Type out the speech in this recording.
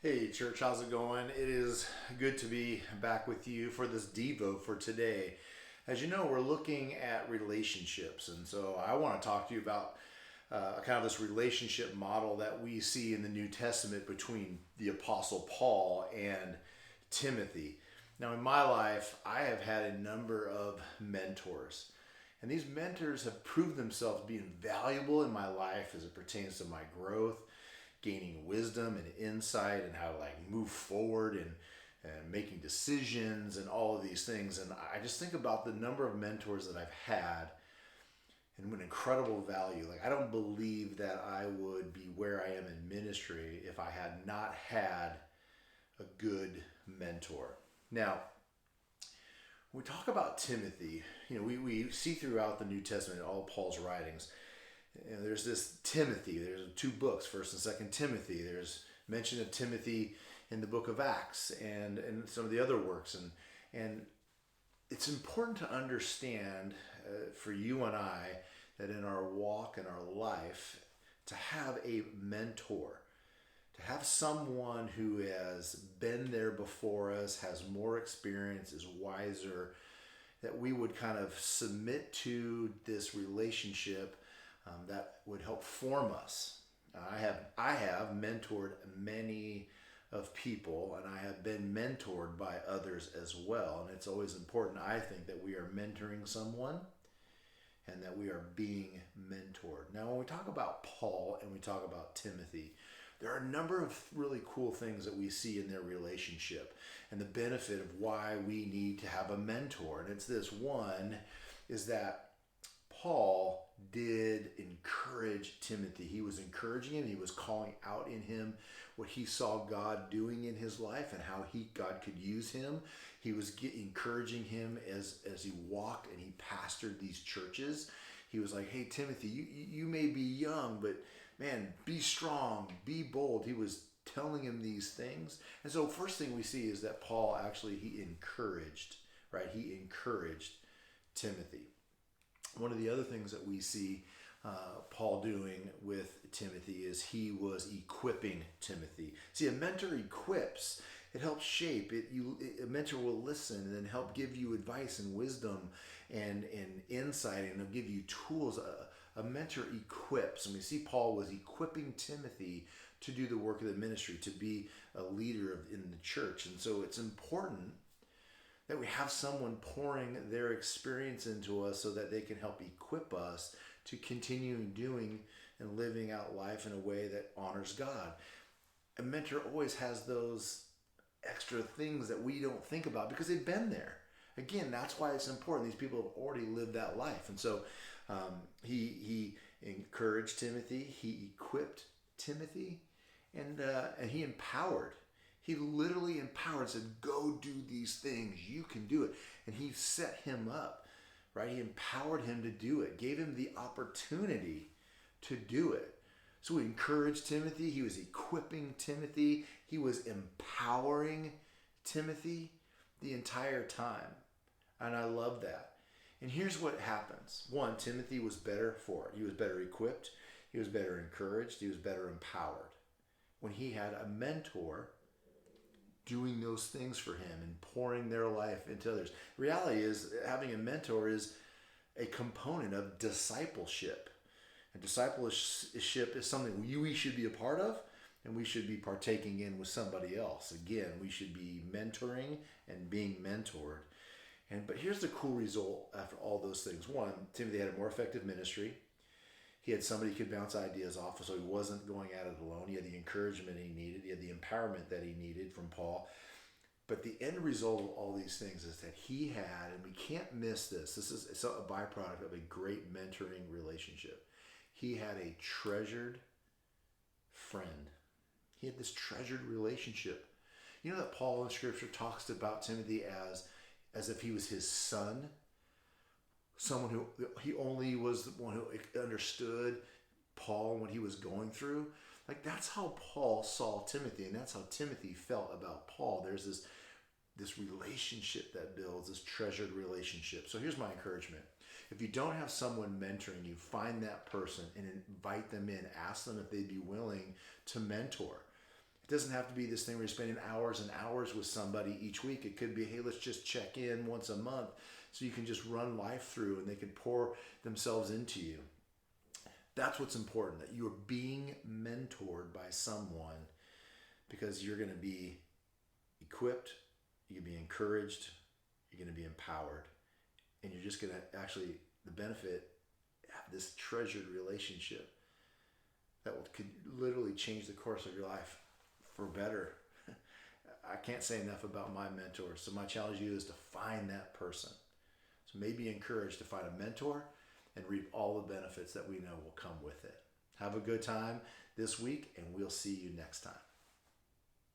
Hey church, how's it going? It is good to be back with you for this Devo for today. As you know, we're looking at relationships, and so I want to talk to you about kind of this relationship model that we see in the New Testament between the Apostle Paul and Timothy. Now, in my life, I have had a number of mentors, and these mentors have proved themselves being valuable in my life as it pertains to my growth, gaining wisdom and insight and how to move forward and making decisions and all of these things. And I just think about the number of mentors that I've had and what incredible value. I don't believe that I would be where I am in ministry if I had not had a good mentor. Now, when we talk about Timothy, we see throughout the New Testament, all Paul's writings, there's this Timothy. There's two books, First and Second Timothy. There's mention of Timothy in the book of Acts and some of the other works. And it's important to understand for you and I that in our walk and our life, to have a mentor, to have someone who has been there before us, has more experience, is wiser, that we would kind of submit to this relationship that would help form us. I have mentored many of people, and I have been mentored by others as well. And it's always important, I think, that we are mentoring someone and that we are being mentored. Now, when we talk about Paul and we talk about Timothy, there are a number of really cool things that we see in their relationship and the benefit of why we need to have a mentor. And it's this: one is that Paul did encourage Timothy. He was encouraging him. He was calling out in him what he saw God doing in his life and how God could use him. He was encouraging him as he walked and he pastored these churches. He was like, hey, Timothy, you may be young, but man, be strong, be bold. He was telling him these things. And so first thing we see is that Paul actually, he encouraged Timothy. One of the other things that we see Paul doing with Timothy is he was equipping Timothy. See, a mentor equips. It helps shape. A mentor will listen and then help give you advice and wisdom and insight, and he'll give you tools. A mentor equips. And we see Paul was equipping Timothy to do the work of the ministry, to be a leader in the church. And so it's important that we have someone pouring their experience into us so that they can help equip us to continue doing and living out life in a way that honors God. A mentor always has those extra things that we don't think about because they've been there. Again, that's why it's important. These people have already lived that life. And so he encouraged Timothy, he equipped Timothy, and he empowered. He literally empowered and said, go do these things. You can do it. And he set him up, right? He empowered him to do it, gave him the opportunity to do it. So he encouraged Timothy. He was equipping Timothy. He was empowering Timothy the entire time. And I love that. And here's what happens. One, Timothy was better for it. He was better equipped. He was better encouraged. He was better empowered when he had a mentor doing those things for him and pouring their life into others. The reality is, having a mentor is a component of discipleship. And discipleship is something we should be a part of, and we should be partaking in with somebody else. Again, we should be mentoring and being mentored. But here's the cool result after all those things. One, Timothy had a more effective ministry. He had somebody he could bounce ideas off of, so he wasn't going at it alone. He had the encouragement he needed. He had the empowerment that he needed from Paul. But the end result of all these things is that he had, and we can't miss this, it's a byproduct of a great mentoring relationship. He had a treasured friend. He had this treasured relationship. You know that Paul in Scripture talks about Timothy as if he was his son? Someone who he only was the one who understood Paul and what he was going through. That's how Paul saw Timothy, and that's how Timothy felt about Paul. There's this relationship that builds, this treasured relationship. So here's my encouragement. If you don't have someone mentoring you, find that person and invite them in. Ask them if they'd be willing to mentor. It doesn't have to be this thing where you're spending hours and hours with somebody each week. It could be, hey, let's just check in once a month so you can just run life through and they can pour themselves into you. That's what's important, that you are being mentored by someone, because you're going to be equipped, you're going to be encouraged, you're going to be empowered, and you're just going to actually, the benefit, have this treasured relationship that could literally change the course of your life for better. I can't say enough about my mentors. So my challenge to you is to find that person. So maybe encouraged to find a mentor and reap all the benefits that we know will come with it. Have a good time this week, and we'll see you next time.